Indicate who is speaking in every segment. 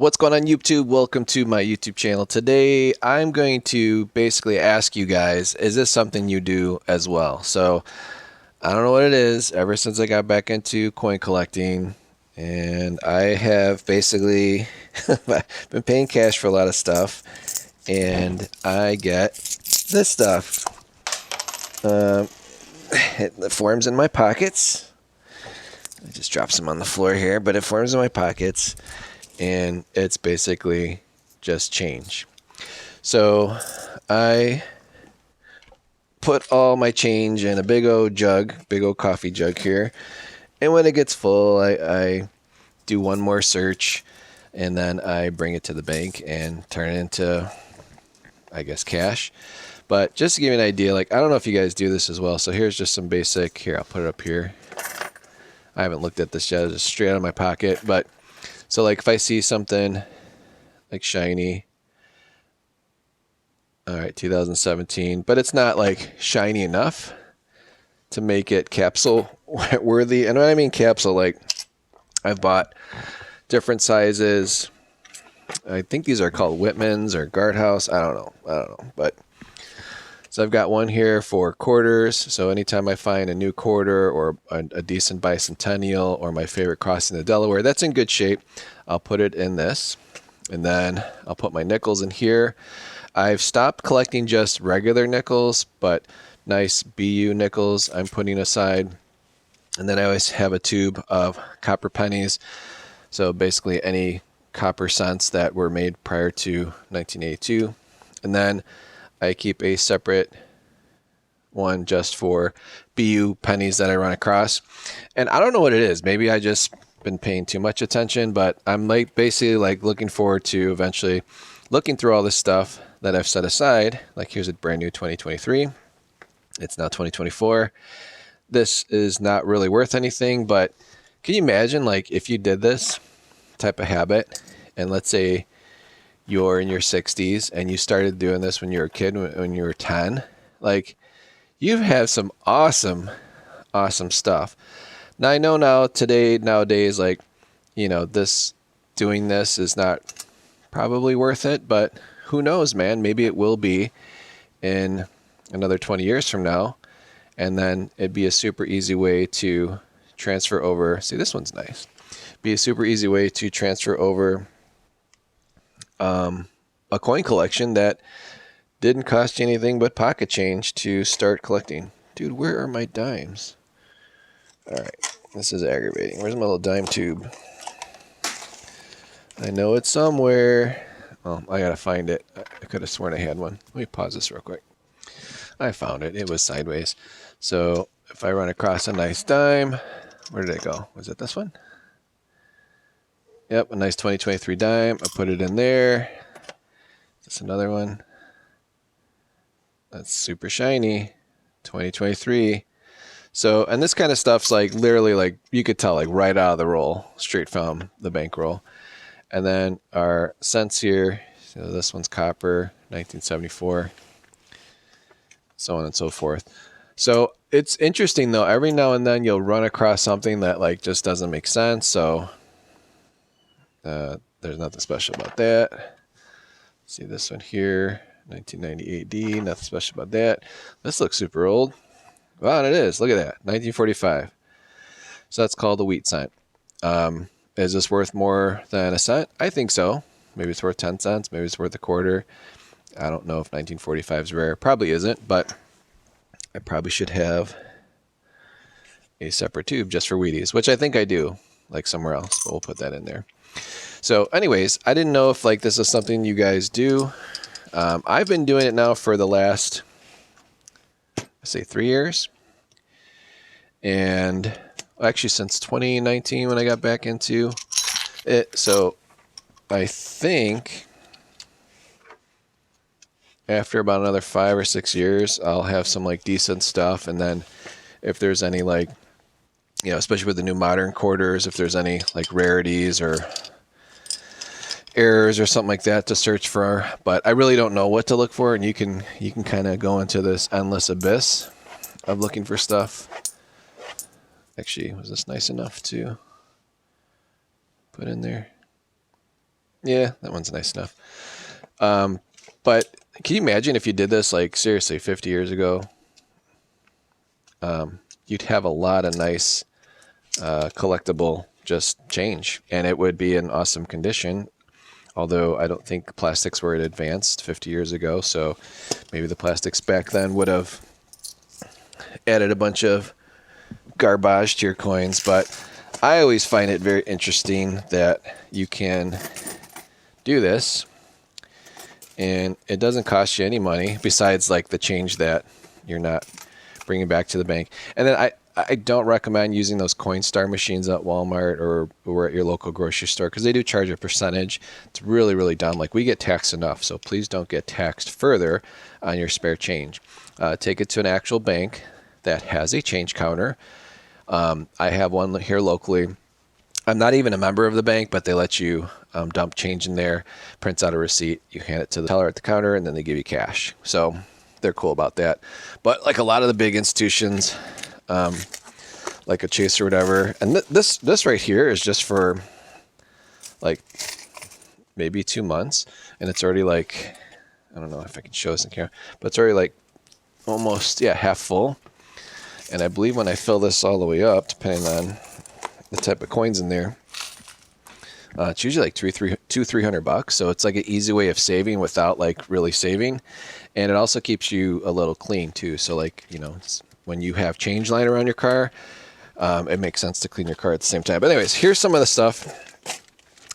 Speaker 1: What's going on YouTube? Welcome to my YouTube channel. Today I'm going to basically ask you guys, is this something you do as well? So I don't know what it is ever since I got back into coin collecting, and I have basically been paying cash for a lot of stuff, and I get this stuff. It forms in my pockets. I just dropped some on the floor here, but it forms in my pockets. And it's basically just change. So I put all my change in a big old coffee jug here. And when it gets full, I do one more search, and then I bring it to the bank and turn it into, I guess, cash. But just to give you an idea, like, I don't know if you guys do this as well. So here's just some basic, here, I'll put it up here. I haven't looked at this yet, it's just straight out of my pocket. But so like if I see something like shiny, all right, 2017, but it's not like shiny enough to make it capsule worthy. And when I mean capsule, like I've bought different sizes. I think these are called Whitmans or Guardhouse. I don't know. But so I've got one here for quarters. So anytime I find a new quarter or a decent bicentennial or my favorite crossing the Delaware that's in good shape, I'll put it in this. And then I'll put my nickels in here. I've stopped collecting just regular nickels, but nice BU nickels I'm putting aside. And then I always have a tube of copper pennies. So basically any copper cents that were made prior to 1982. And then I keep a separate one just for BU pennies that I run across. And I don't know what it is. Maybe I just been paying too much attention, but I'm like basically like looking forward to eventually looking through all this stuff that I've set aside. Like here's a brand new 2023. It's now 2024. This is not really worth anything, but can you imagine like if you did this type of habit, and let's say you're in your 60s and you started doing this when you were a kid, when you were 10, like you have some awesome stuff. Now I know nowadays, like, you know, doing this is not probably worth it, but who knows, man, maybe it will be in another 20 years from now. And then it'd be a super easy way to transfer over. See, this one's nice. Be a super easy way to transfer over a coin collection that didn't cost you anything but pocket change to start collecting. Dude, where are my dimes? All right, this is aggravating. Where's my little dime tube? I know it's somewhere. Oh, I gotta find it. I could have sworn I had one. Let me pause this real quick. I found it. It was sideways. So if I run across a nice dime, where did it go? Was it this one? Yep, a nice 2023 dime. I put it in there. That's another one. That's super shiny. 2023. So, and this kind of stuff's like literally like you could tell like right out of the roll, straight from the bankroll. And then our cents here. So this one's copper, 1974. So on and so forth. So it's interesting though. Every now and then you'll run across something that like just doesn't make sense. So there's nothing special about that. See this one here, 1990 AD, nothing special about that. This looks super old. Wow, it is. Look at that, 1945. So that's called a wheat cent. Is this worth more than a cent? I think so. Maybe it's worth 10 cents. Maybe it's worth a quarter. I don't know if 1945 is rare. Probably isn't, but I probably should have a separate tube just for Wheaties, which I think I do, like somewhere else, but we'll put that in there. So anyways, I didn't know if like this is something you guys do. I've been doing it now for the last, I say 3 years. And actually since 2019 when I got back into it. So I think after about another 5 or 6 years, I'll have some like decent stuff. And then if there's any like, you know, especially with the new modern quarters, if there's any like rarities or errors or something like that to search for, but I really don't know what to look for. And you can kind of go into this endless abyss of looking for stuff. Actually, was this nice enough to put in there? Yeah, that one's nice enough. But can you imagine if you did this, like, seriously, 50 years ago? You'd have a lot of nice collectible just change, and it would be in awesome condition. Although I don't think plastics were advanced 50 years ago, so maybe the plastics back then would have added a bunch of garbage to your coins. But I always find it very interesting that you can do this and it doesn't cost you any money besides like the change that you're not bringing back to the bank. And then I don't recommend using those Coinstar machines at Walmart or at your local grocery store because they do charge a percentage. It's really, really dumb. Like, we get taxed enough, so please don't get taxed further on your spare change. Take it to an actual bank that has a change counter. I have one here locally. I'm not even a member of the bank, but they let you dump change in there, prints out a receipt, you hand it to the teller at the counter, and then they give you cash. So they're cool about that. But like a lot of the big institutions, like a Chase or whatever, and this right here is just for like maybe 2 months, and it's already like, I don't know if I can show this in camera, but it's already like almost, yeah, half full. And I believe when I fill this all the way up, depending on the type of coins in there, it's usually like $300. So it's like an easy way of saving without like really saving. And it also keeps you a little clean too. So like, you know, when you have change lying around your car, it makes sense to clean your car at the same time. But anyways, here's some of the stuff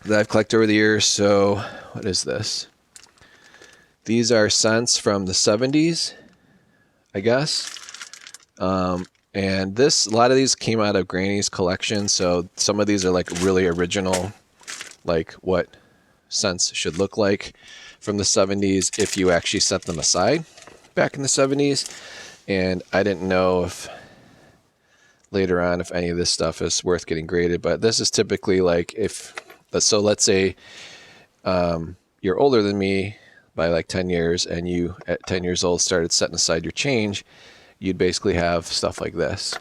Speaker 1: that I've collected over the years. So what is this? These are cents from the 70s, I guess. And a lot of these came out of Granny's collection. So some of these are like really original, like what cents should look like from the 70s if you actually set them aside back in the 70s. And I didn't know if later on if any of this stuff is worth getting graded, but this is typically like so let's say you're older than me by like 10 years and you at 10 years old started setting aside your change, you'd basically have stuff like this.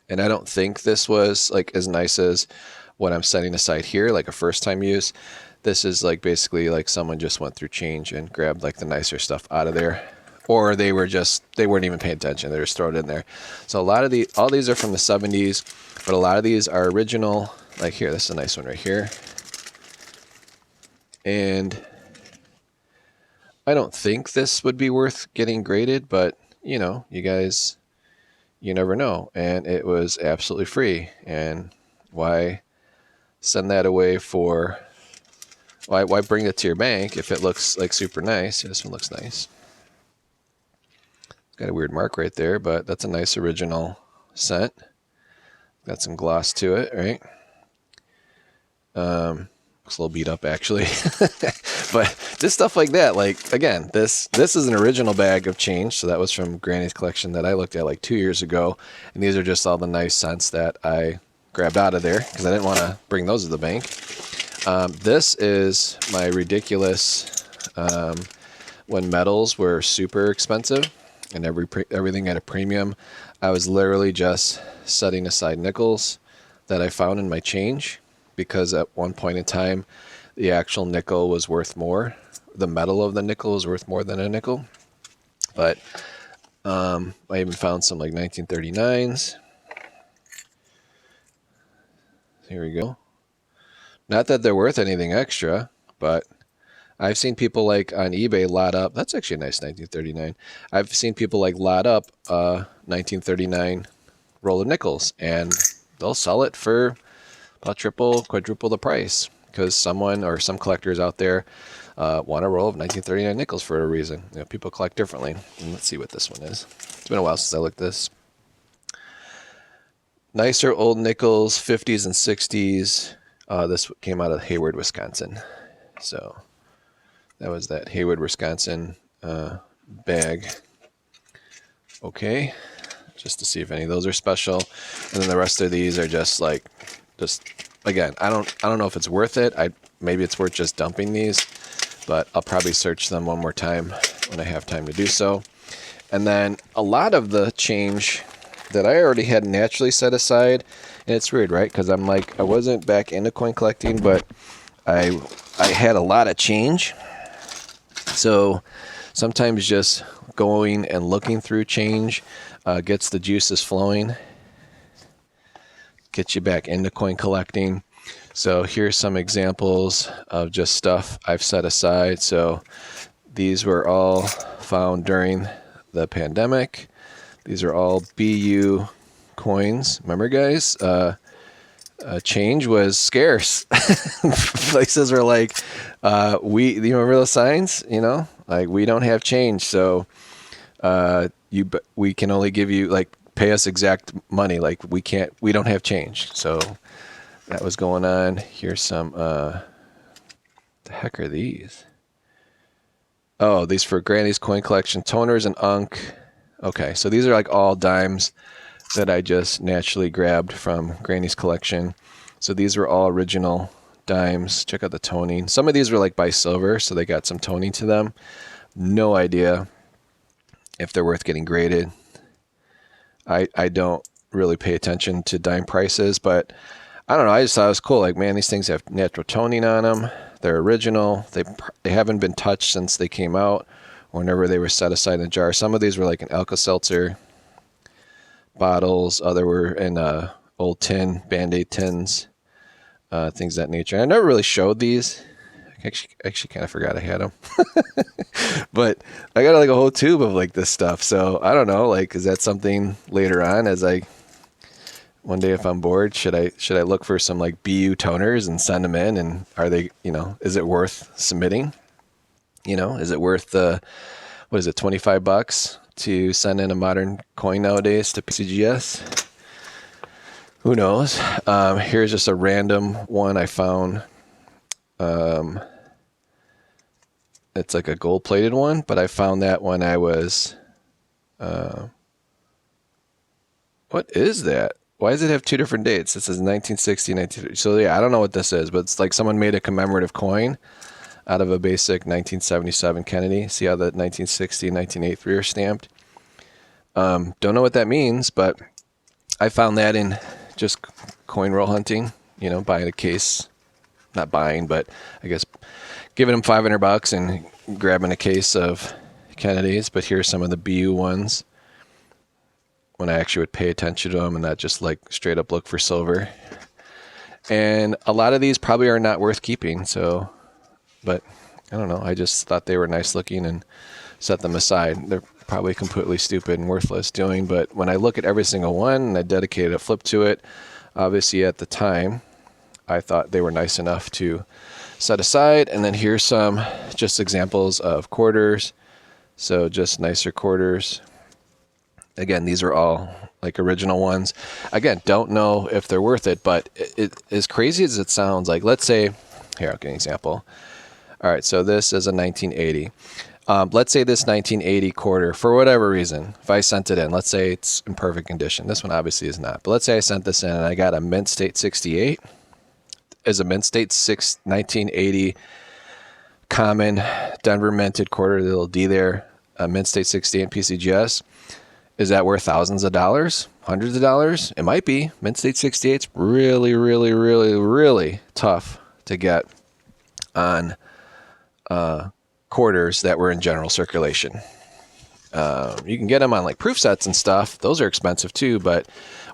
Speaker 1: And I don't think this was like as nice as what I'm setting aside here, like a first time use. This is like basically like someone just went through change and grabbed like the nicer stuff out of there. Or they weren't even paying attention. They just throw it in there. So all these are from the 70s, but a lot of these are original. Like here, this is a nice one right here. And I don't think this would be worth getting graded, but you know, you guys, you never know. And it was absolutely free. And why send that away why bring it to your bank if it looks like super nice? This one looks nice. It's got a weird mark right there, but that's a nice original cent. Got some gloss to it, right? Looks a little beat up actually. But just stuff like that, like again, this is an original bag of change, so that was from Granny's collection that I looked at like 2 years ago, and these are just all the nice cents that I grabbed out of there because I didn't want to bring those to the bank. This is my ridiculous when metals were super expensive and everything at a premium. I was literally just setting aside nickels that I found in my change because at one point in time the actual nickel was worth more. The metal of the nickel was worth more than a nickel. But I even found some like 1939s. Here we go. Not that they're worth anything extra, but I've seen people like on eBay lot up. That's actually a nice 1939. I've seen people like lot up 1939 roll of nickels, and they'll sell it for about triple, quadruple the price because someone or some collectors out there want a roll of 1939 nickels for a reason. You know, people collect differently. And let's see what this one is. It's been a while since I looked at this. Nicer old nickels, 50s and 60s. This came out of Hayward, Wisconsin. So that was that Hayward, Wisconsin bag. Okay, just to see if any of those are special. And then the rest of these are just again, I don't know if it's worth it. Maybe it's worth just dumping these, but I'll probably search them one more time when I have time to do so. And then a lot of the change that I already had naturally set aside, and it's weird, right? Because I wasn't back into coin collecting, but I had a lot of change. So sometimes just going and looking through change gets the juices flowing, gets you back into coin collecting. So here's some examples of just stuff I've set aside. So these were all found during the pandemic. These are all BU coins. Remember, guys, change was scarce. Places were like, you remember those signs? You know, like, we don't have change, so we can only give you, like, pay us exact money. Like, we don't have change. So that was going on. Here's some. The heck are these? Oh, these for Granny's coin collection, toners and unk. Okay, so these are like all dimes that I just naturally grabbed from Granny's collection. So these were all original dimes. Check out the toning. Some of these were like by silver, so they got some toning to them. No idea if they're worth getting graded. I don't really pay attention to dime prices, but I don't know. I just thought it was cool. Like, man, these things have natural toning on them. They're original. They haven't been touched since they came out, or whenever they were set aside in a jar. Some of these were like in Alka-Seltzer bottles. Other were in old tin, Band-Aid tins, things of that nature. I never really showed these. I actually kind of forgot I had them. But I got like a whole tube of like this stuff. So I don't know, like, is that something later on one day if I'm bored, should I look for some like BU toners and send them in? And are they, is it worth submitting? Is it worth what is it, $25 to send in a modern coin nowadays to PCGS? Who knows? Here's just a random one I found. It's like a gold-plated one, but I found that when I was... what is that? Why does it have two different dates? It says 1960, 1950. So yeah, I don't know what this is, but it's like someone made a commemorative coin out of a basic 1977 Kennedy. See how the 1960 and 1983 are stamped? Don't know what that means, but I found that in just coin roll hunting, buying a case. Not buying, but I guess giving them $500 and grabbing a case of Kennedys. But here's some of the BU ones, when I actually would pay attention to them and not just like straight up look for silver. And a lot of these probably are not worth keeping. So, but I don't know. I just thought they were nice looking and set them aside. They're probably completely stupid and worthless doing, but when I look at every single one and I dedicated a flip to it, obviously at the time, I thought they were nice enough to set aside. And then here's some just examples of quarters. So just nicer quarters. Again, these are all like original ones. Again, don't know if they're worth it, but as crazy as it sounds, like, let's say, here, I'll give an example. All right, so this is a 1980. Let's say this 1980 quarter, for whatever reason, if I sent it in, let's say it's in perfect condition. This one obviously is not, but let's say I sent this in and I got a Mint State 68 as a Mint State 1980 common Denver minted quarter, the little D there, a Mint State 68 PCGS. Is that worth thousands of dollars, hundreds of dollars? It might be. Mint State 68's really, really, really, really tough to get on quarters that were in general circulation. You can get them on like proof sets and stuff. Those are expensive too,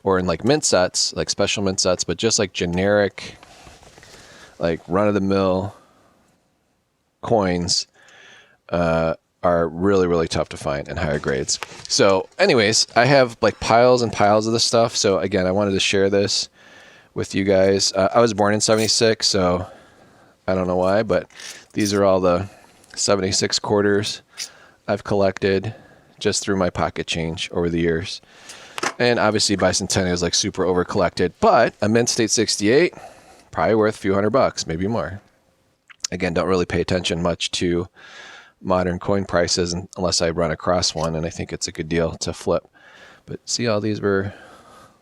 Speaker 1: or in like mint sets, like special mint sets, but just like generic, like run-of-the-mill coins are really, really tough to find in higher grades. So anyways, I have like piles and piles of this stuff. So again, I wanted to share this with you guys. I was born in 76, so I don't know why, but these are all the 76 quarters I've collected just through my pocket change over the years. And obviously Bicentennial is like super over collected, but a Mint State 68, probably worth a few $100, maybe more. Again, don't really pay attention much to modern coin prices unless I run across one, and I think it's a good deal to flip. But see, all these were,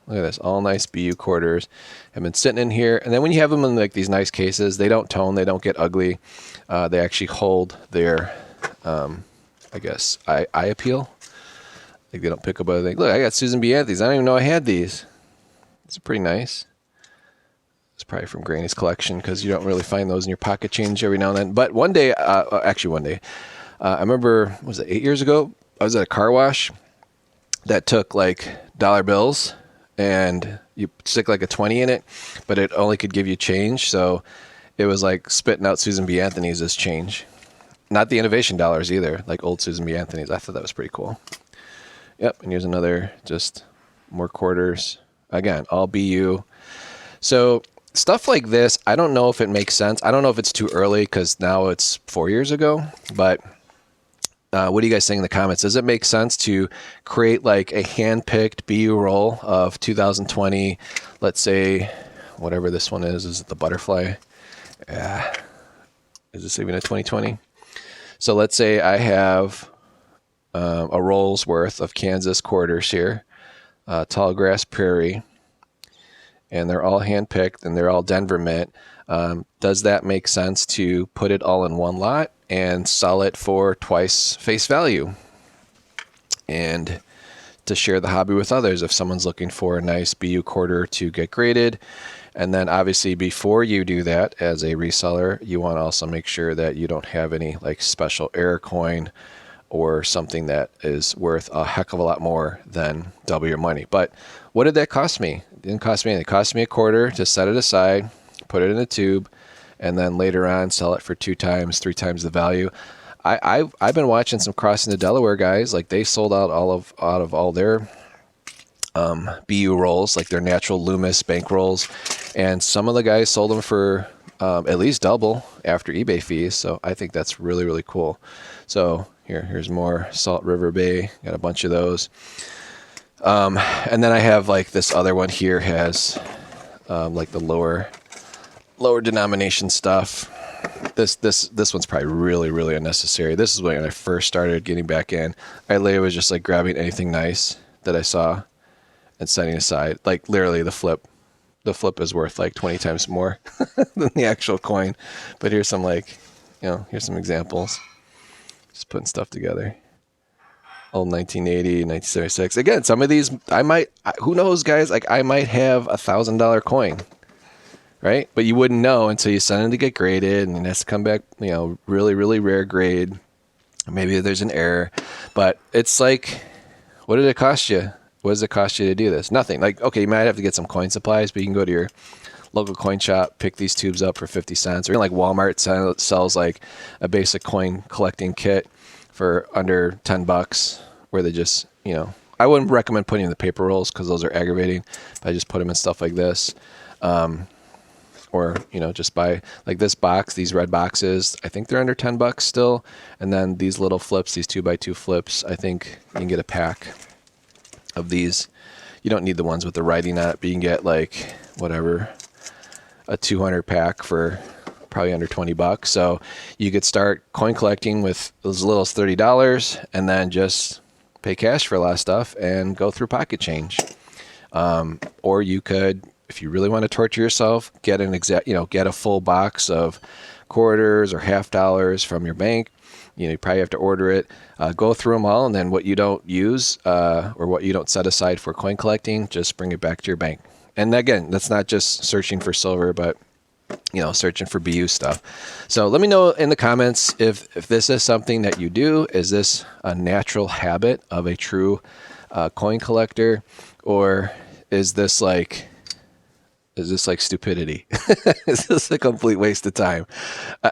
Speaker 1: look at this, all nice BU quarters have been sitting in here. And then when you have them in like these nice cases, they don't tone, they don't get ugly. They actually hold their, I guess, eye appeal. Like they don't pick up other things. Look, I got Susan B. Anthony's. I don't even know I had these. It's pretty nice. It's probably from Granny's collection because you don't really find those in your pocket change every now and then. But one day, I remember, was it 8 years ago? I was at a car wash that took like dollar bills and you stick like a 20 in it, but it only could give you change. So it was like spitting out Susan B. Anthony's as change. Not the innovation dollars either, like old Susan B. Anthony's. I thought that was pretty cool. Yep, and here's another, just more quarters. Again, all BU. So stuff like this, I don't know if it makes sense. I don't know if it's too early because now it's 4 years ago, but what do you guys think in the comments? Does it make sense to create like a hand-picked BU roll of 2020, let's say, whatever this one is it the butterfly? Yeah. Is this even a 2020? So let's say I have a roll's worth of Kansas quarters here, tall grass prairie, and they're all hand-picked and they're all Denver mint. Does that make sense to put it all in one lot and sell it for twice face value and to share the hobby with others if someone's looking for a nice BU quarter to get graded? And then obviously before you do that as a reseller, you want to also make sure that you don't have any like special error coin or something that is worth a heck of a lot more than double your money. But what did that cost me? It didn't cost me anything. It cost me a quarter to set it aside, put it in a tube, and then later on sell it for 2 times, 3 times the value. I've been watching some Crossing the Delaware guys, like they sold out out of all their BU rolls, like their natural Loomis bank rolls, and some of the guys sold them for at least double after eBay fees. So I think that's really, really cool. So here's more Salt River Bay, got a bunch of those. And then I have like this other one here has like the lower denomination stuff. This one's probably really, really unnecessary. This is when I first started getting back in. I literally was just like grabbing anything nice that I saw and setting aside. Like literally the flip is worth like 20 times more than the actual coin. But here's some here's some examples. Just putting stuff together. Old 1980, 1976. Again, some of these who knows, guys? Like I might have $1,000 coin, right? But you wouldn't know until you send it to get graded, and it has to come back, really, really rare grade. Maybe there's an error, but it's like, what did it cost you? What does it cost you to do this? Nothing. Like, okay, you might have to get some coin supplies, but you can go to your local coin shop, pick these tubes up for 50 cents, or like Walmart sells like a basic coin collecting kit for under $10, where they just, I wouldn't recommend putting in the paper rolls because those are aggravating. But I just put them in stuff like this. Or, just buy like this box, these red boxes. I think they're under $10 still. And then these little flips, these 2x2 flips, I think you can get a pack of these. You don't need the ones with the writing on it, but you can get like whatever, a 200 pack for probably under $20. So you could start coin collecting with as little as $30 and then just pay cash for a lot of stuff and go through pocket change. Or you could, if you really want to torture yourself, get get a full box of quarters or $50 from your bank. You probably have to order it, go through them all, and then what you don't use or what you don't set aside for coin collecting, just bring it back to your bank. And again, that's not just searching for silver, but searching for BU stuff. So let me know in the comments if this is something that you do. Is this a natural habit of a true coin collector, or is this like stupidity? Is this a complete waste of time?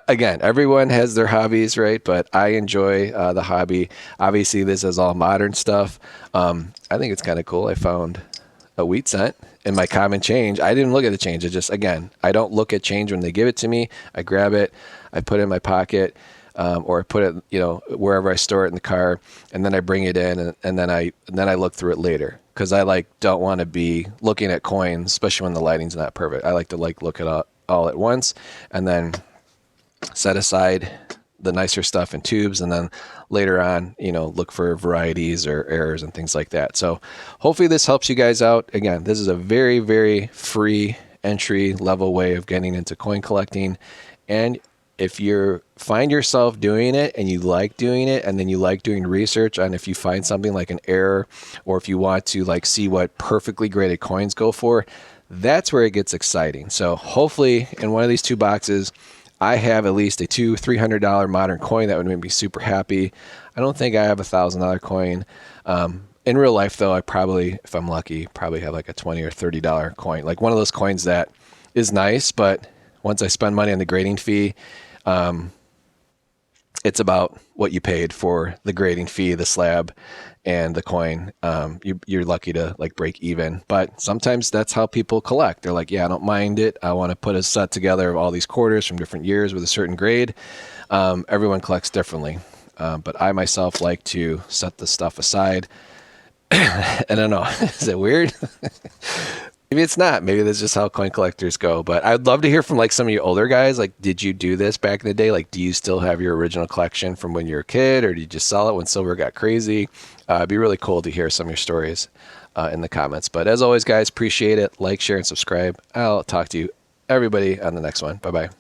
Speaker 1: Again, everyone has their hobbies, right? But I enjoy the hobby. Obviously, this is all modern stuff. I think it's kind of cool. I found a wheat cent in my common change. I didn't look at the change. I don't look at change when they give it to me. I grab it, I put it in my pocket, or I put it, wherever I store it in the car, and then I bring it in, and then I look through it later. Because I don't want to be looking at coins, especially when the lighting's not perfect. I like to look at all at once, and then set aside the nicer stuff in tubes, and then later on, look for varieties or errors and things like that. So hopefully this helps you guys out. Again, this is a very, very free entry level way of getting into coin collecting. And if you find yourself doing it and you like doing it, and then you like doing research on if you find something like an error, or if you want to see what perfectly graded coins go for, that's where it gets exciting. So hopefully in one of these 2 boxes, I have at least a $200-300 modern coin that would make me super happy. I don't think I have a $1,000 coin. In real life, though, I probably, if I'm lucky, probably have like a $20 or $30 coin, like one of those coins that is nice, but once I spend money on the grading fee, it's about what you paid for the grading fee, the slab, and the coin. You're lucky to like break even, but sometimes that's how people collect. They're like, yeah, I don't mind it. I want to put a set together of all these quarters from different years with a certain grade. Everyone collects differently, but I myself like to set the stuff aside. I don't know. Is it weird? Maybe it's not. Maybe that's just how coin collectors go. But I'd love to hear from like some of you older guys. Like, did you do this back in the day? Like, do you still have your original collection from when you were a kid, or did you just sell it when silver got crazy? It'd be really cool to hear some of your stories in the comments. But as always, guys, appreciate it. Like, share, and subscribe. I'll talk to you, everybody, on the next one. Bye-bye.